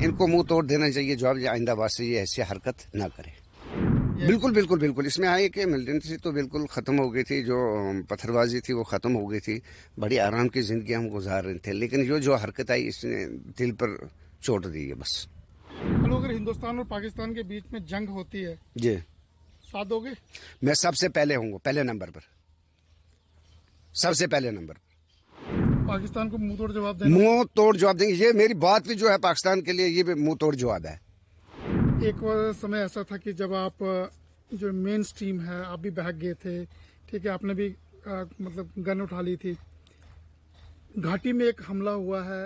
ان کو منہ توڑ دینا چاہیے جو آئندہ بار سے یہ ایسی حرکت نہ کرے. بالکل بالکل بالکل. اس میں آئے کہ ملٹنسی تو بالکل ختم ہو گئی تھی, جو پتھر بازی تھی وہ ختم ہو گئی تھی, بڑی آرام کی زندگی ہم گزار رہے تھے, لیکن جو حرکت آئی اس نے دل پر چوٹ دی ہے بس. چلو اگر ہندوستان اور پاکستان کے بیچ میں جنگ ہوتی ہے جی ساتھ دو گے؟ میں سب سے پہلے ہوں گا, پہلے نمبر پر, سب سے پہلے نمبر پر. پاکستان کو منہ توڑ جواب دینا, منہ توڑ جواب دیں گے. یہ میری بات بھی جو ہے پاکستان کے لیے یہ بھی منہ توڑ جواب ہے. ایک سمے ایسا تھا کہ جب آپ جو مین سٹریم ہے آپ بھی بہک گئے تھے, ٹھیک ہے, آپ نے بھی مطلب گن اٹھا لی تھی, گھاٹی میں ایک حملہ ہوا ہے,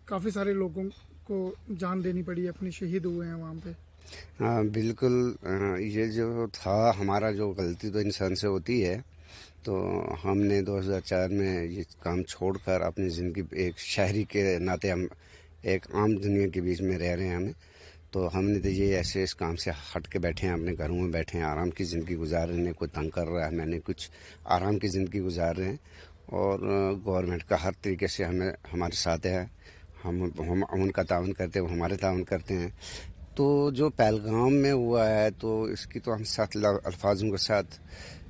کافی سارے لوگوں کو جان دینی پڑی, اپنے شہید ہوئے ہیں وہاں پہ. ہاں بالکل. یہ جو تھا ہمارا, جو غلطی تو انسان سے ہوتی ہے, تو ہم نے 2004 میں یہ کام چھوڑ کر اپنی زندگی ایک شہری کے ناطے ہم ایک عام دنیا کے بیچ میں رہ رہے ہیں ہمیں, تو ہم نے تو یہ ایسے اس کام سے ہٹ کے بیٹھے ہیں, اپنے گھروں میں بیٹھے ہیں, آرام کی زندگی گزار رہے ہیں. کوئی تنگ کر رہا ہے, میں نے کچھ آرام کی زندگی گزار رہے ہیں, اور گورنمنٹ کا ہر طریقے سے ہمارے ساتھ ہے. ہم ان کا تعاون کرتے ہیں, وہ ہمارے تعاون کرتے ہیں. تو جو پہلگام میں ہوا ہے تو اس کی تو ہم سخت الفاظوں کے ساتھ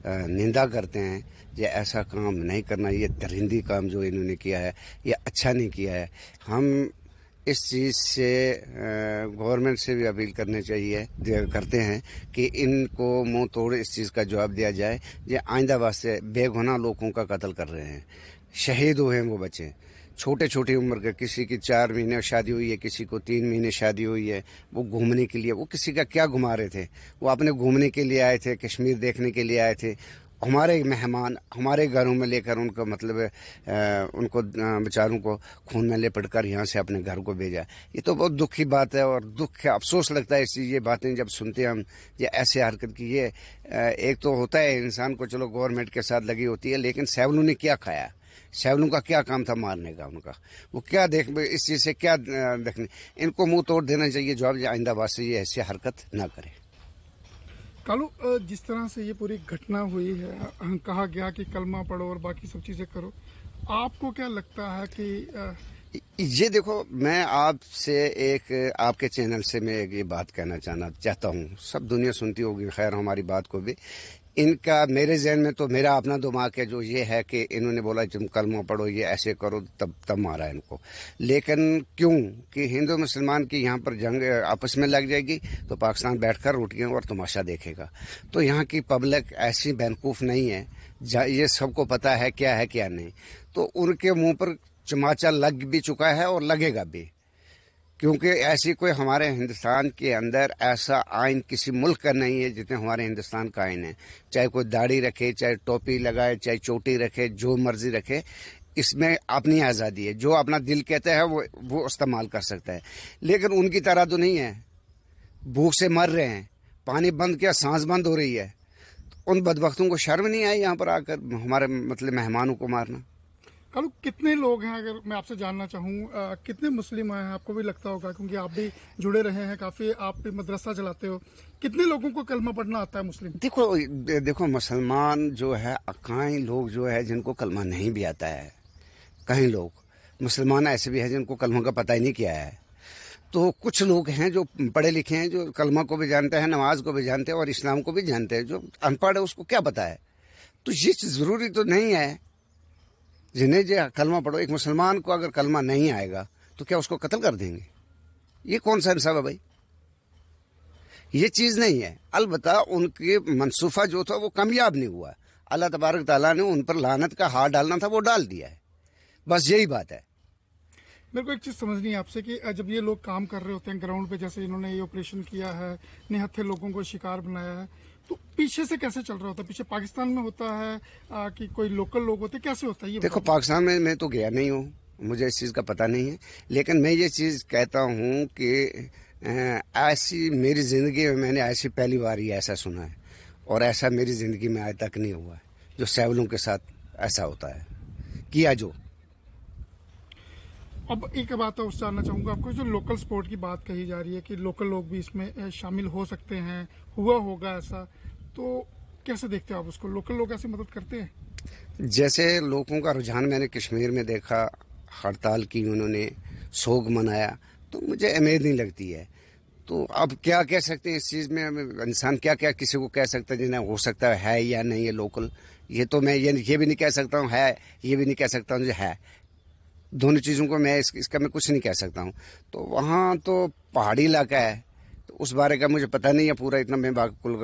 نندا کرتے ہیں. یہ ایسا کام نہیں کرنا, یہ درندی کام جو انہوں نے کیا ہے یہ اچھا نہیں کیا ہے. ہم اس چیز سے گورنمنٹ سے بھی اپیل کرتے ہیں کہ ان کو منہ توڑ اس چیز کا جواب دیا جائے. یہ آئندہ واسطے بے گناہ لوگوں کا قتل کر رہے ہیں, شہید ہوئے ہیں وہ بچے, چھوٹی عمر کے, کسی کی 4 مہینے شادی ہوئی ہے, کسی کو 3 مہینے شادی ہوئی ہے. وہ گھومنے کے لیے, وہ کسی کا کیا گھما رہے تھے, وہ اپنے گھومنے کے لیے آئے تھے, کشمیر دیکھنے کے لیے آئے تھے. ہمارے مہمان ہمارے گھروں میں لے کر ان کا مطلب ان کو بیچاروں کو خون میں لپٹ کر یہاں سے اپنے گھر کو بھیجا. یہ تو بہت دکھ کی بات ہے, اور دکھ افسوس لگتا ہے یہ باتیں جب سنتے ہیں ہم, یہ ایسے حرکت کی. یہ ایک تو ہوتا ہے انسان کو, چلو گورنمنٹ کے ساتھ لگی ہوتی ہے, لیکن سیولوں نے کیا کھایا, سیولوں کا کیا کام تھا مارنے کا, ان کا وہ کیا اس چیز سے کیا دیکھنے. ان کو منہ توڑ دینا چاہیے جو آئندہ بار سے یہ ایسی حرکت نہ کرے. کالو, جس طرح سے یہ پوری گھٹنا ہوئی ہے, کہا گیا کہ کلمہ پڑھو اور باقی سب چیزیں کرو, آپ کو کیا لگتا ہے کہ یہ دیکھو, میں آپ سے آپ کے چینل سے میں یہ بات کہنا چاہتا ہوں, سب دنیا سنتی ہوگی خیر ہماری بات کو بھی. ان کا میرے ذہن میں تو میرا اپنا دماغ ہے جو یہ ہے کہ انہوں نے بولا تم کلمہ پڑھو, یہ ایسے کرو, تب مارا ان کو. لیکن کیوں کہ ہندو مسلمان کی یہاں پر جنگ آپس میں لگ جائے گی تو پاکستان بیٹھ کر روٹیاں اور تماشا دیکھے گا. تو یہاں کی پبلک ایسی بیوقوف نہیں ہے, یہ سب کو پتہ ہے کیا ہے کیا نہیں. تو ان کے منہ پر چماچا لگ بھی چکا ہے اور لگے گا بھی, کیونکہ ایسی کوئی ہمارے ہندوستان کے اندر ایسا آئین کسی ملک کا نہیں ہے جتنے ہمارے ہندوستان کا آئین ہے. چاہے کوئی داڑھی رکھے, چاہے ٹوپی لگائے, چاہے چوٹی رکھے, جو مرضی رکھے, اس میں اپنی آزادی ہے. جو اپنا دل کہتا ہے وہ استعمال کر سکتا ہے. لیکن ان کی طرح تو نہیں ہے, بھوک سے مر رہے ہیں, پانی بند کیا سانس بند ہو رہی ہے. ان بدبختوں کو شرم نہیں آئی یہاں پر آ کر ہمارے مہمانوں کو مارنا. کالو, کتنے لوگ ہیں, اگر میں آپ سے جاننا چاہوں, کتنے مسلم ہیں؟ آپ کو بھی لگتا ہوگا کیونکہ آپ بھی جڑے رہے ہیں کافی, آپ بھی مدرسہ چلاتے ہو, کتنے لوگوں کو کلمہ پڑھنا آتا ہے مسلم؟ دیکھو مسلمان جو ہے, کہیں لوگ جو ہے جن کو کلمہ نہیں بھی آتا ہے, کہیں لوگ مسلمان ایسے بھی ہیں جن کو کلمہ کا پتہ ہی نہیں کیا ہے. تو کچھ لوگ ہیں جو پڑھے لکھے ہیں, جو کلمہ کو بھی جانتے ہیں, نماز کو بھی جانتے ہیں, اور اسلام کو بھی جانتے ہیں. جو ان پڑھ ہے اس کو کیا پتہ ہے. تو یہ ضروری تو نہیں ہے جنہیں جو کلمہ پڑھو. ایک مسلمان کو اگر کلمہ نہیں آئے گا تو کیا اس کو قتل کر دیں گے؟ یہ کون سا انصاف ہے بھائی؟ یہ چیز نہیں ہے. البتہ ان کے منصوبہ جو تھا وہ کامیاب نہیں ہوا. اللہ تبارک تعالیٰ نے ان پر لعنت کا ہاتھ ڈالنا تھا, وہ ڈال دیا ہے. بس یہی بات ہے. میرے کو ایک چیز سمجھنی ہے آپ سے کہ جب یہ لوگ کام کر رہے ہوتے ہیں گراؤنڈ پہ, جیسے انہوں نے یہ آپریشن کیا ہے, نہتھے لوگوں کو شکار بنایا ہے, تو پیچھے سے کیسے چل رہا ہوتا ہے؟ پیچھے پاکستان میں ہوتا ہے کہ کوئی لوکل لوگ ہوتے, کیسے ہوتا ہے یہ؟ دیکھو پاکستان میں تو گیا نہیں ہوں, مجھے اس چیز کا پتہ نہیں ہے. لیکن میں یہ چیز کہتا ہوں کہ ایسی میری زندگی میں نے ایسی پہلی بار ہی ایسا سنا ہے, اور ایسا میری زندگی میں آج تک نہیں ہوا ہے جو سیولوں کے ساتھ ایسا ہوتا ہے کیا. جو اب ایک بات اور جاننا چاہوں گا آپ کو, جو لوکل سپورٹ کی بات کہی جا رہی ہے کہ لوکل لوگ بھی اس میں شامل ہو سکتے ہیں, ہوا ہوگا ایسا, تو کیسے دیکھتے ہیں آپ اس کو؟ لوکل لوگ ایسی مدد کرتے ہیں؟ جیسے لوگوں کا رجحان میں نے کشمیر میں دیکھا, ہڑتال کی, انہوں نے سوگ منایا, تو مجھے امید نہیں لگتی ہے. تو اب کیا کہہ سکتے ہیں اس چیز میں؟ انسان کیا کیا کسی کو کہہ سکتا ہے جنہیں ہو سکتا ہے یا نہیں ہے لوکل. یہ تو میں یہ بھی نہیں کہہ سکتا ہوں ہے، یہ بھی نہیں کہہ سکتا ہوں جو ہے. دونوں چیزوں کو میں اس کا میں کچھ نہیں کہہ سکتا ہوں. تو وہاں تو پہاڑی علاقہ ہے، تو اس بارے کا مجھے پتہ نہیں ہے پورا اتنا. میں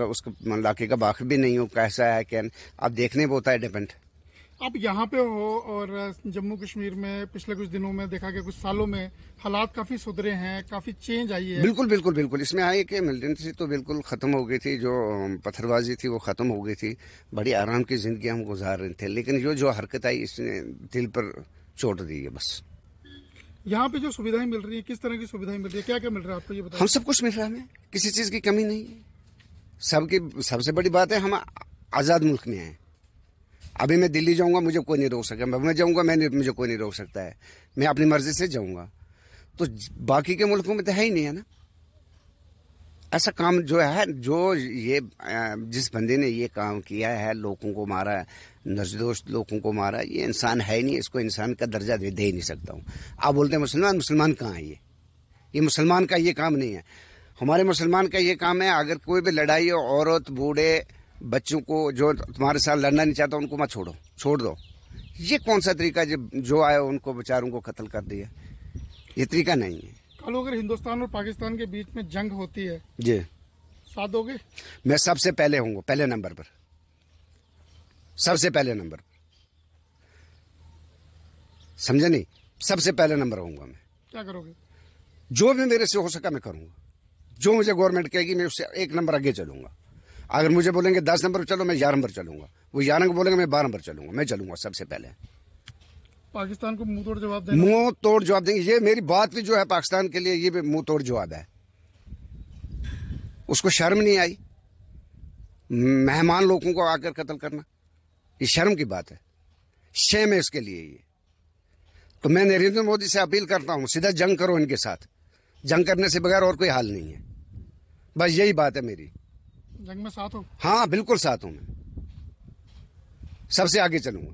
اس علاقے کا واقف بھی نہیں ہوں کیسا ہے کیا. اب دیکھنے پہ ہوتا ہے ڈیپینڈ. آپ یہاں پہ ہو اور جموں کشمیر میں پچھلے کچھ دنوں میں دیکھا کہ کچھ سالوں میں حالات کافی سدھرے ہیں، کافی چینج آئی ہے. بالکل بالکل بالکل. اس میں آئی کہ ملٹنسی تو بالکل ختم ہو گئی تھی، جو پتھر بازی تھی وہ ختم ہو گئی تھی. بڑی آرام کی زندگی ہم گزار رہے تھے، لیکن جو حرکت آئی اس نے دل پر چوٹ دی ہے بس. یہاں پہ جو سویدھائیں مل رہی ہیں کس طرح کی سویدھائیں مل رہی ہیں؟ کیا کیا مل رہا ہے آپ کو یہ بتائیں. ہم سب کچھ مل رہا ہے، ہمیں کسی چیز کی کمی نہیں ہے. سب سے بڑی بات ہے ہم آزاد ملک میں ہیں. ابھی میں دلی جاؤں گا مجھے کوئی نہیں روک سکتا. میں جاؤں گا مجھے کوئی نہیں روک سکتا ہے. میں اپنی مرضی سے جاؤں گا. تو باقی کے ملکوں میں تو ہے ہی نہیں ہے نا ایسا کام. جو ہے جو یہ جس بندے نے یہ کام کیا ہے، لوگوں کو مارا ہے، نرجدوش لوگوں کو مارا، یہ انسان ہے ہی نہیں. اس کو انسان کا درجہ دے ہی نہیں سکتا ہوں. آپ بولتے ہیں مسلمان کہاں ہے؟ یہ مسلمان کا یہ کام نہیں ہے. ہمارے مسلمان کا یہ کام ہے اگر کوئی بھی لڑائی ہو، عورت بوڑھے بچوں کو جو تمہارے ساتھ لڑنا نہیں چاہتا ان کو مت چھوڑ دو. یہ کون سا طریقہ جو آئے ان کو بیچاروں کو قتل کر دیا؟ یہ طریقہ نہیں ہے. کل اگر ہندوستان اور پاکستان کے بیچ میں جنگ ہوتی ہے جی ساتھ دو گے؟ میں سب سے پہلے ہوں گا، پہلے نمبر پر، سب سے پہلے نمبر پر. سمجھے نہیں؟ سب سے پہلے نمبر ہوں گا میں. کیا کرو گے؟ جو بھی میرے سے ہو سکا میں کروں گا. جو مجھے گورنمنٹ کہے گی میں اس سے 1 نمبر آگے چلوں گا. اگر مجھے بولیں گے 10 نمبر چلو میں 11 نمبر چلوں گا. وہ 11 کو بولیں گے میں 12 نمبر چلوں گا. میں چلوں گا سب سے پہلے. پاکستان کو منہ توڑ جواب دینا. منہ توڑ جواب دیں گے. یہ میری بات بھی جو ہے پاکستان کے لیے یہ بھی منہ توڑ جواب ہے. اس کو شرم نہیں آئی مہمان لوگوں کو آ کر قتل کرنا؟ یہ شرم کی بات ہے. شیم ہے اس کے لیے یہ. تو میں نریندر مودی سے اپیل کرتا ہوں سیدھا جنگ کرو ان کے ساتھ. جنگ کرنے سے بغیر اور کوئی حال نہیں ہے. بس یہی بات ہے میری. جنگ میں ساتھ ہو؟ ہاں بالکل ساتھ ہوں. میں سب سے آگے چلوں گا.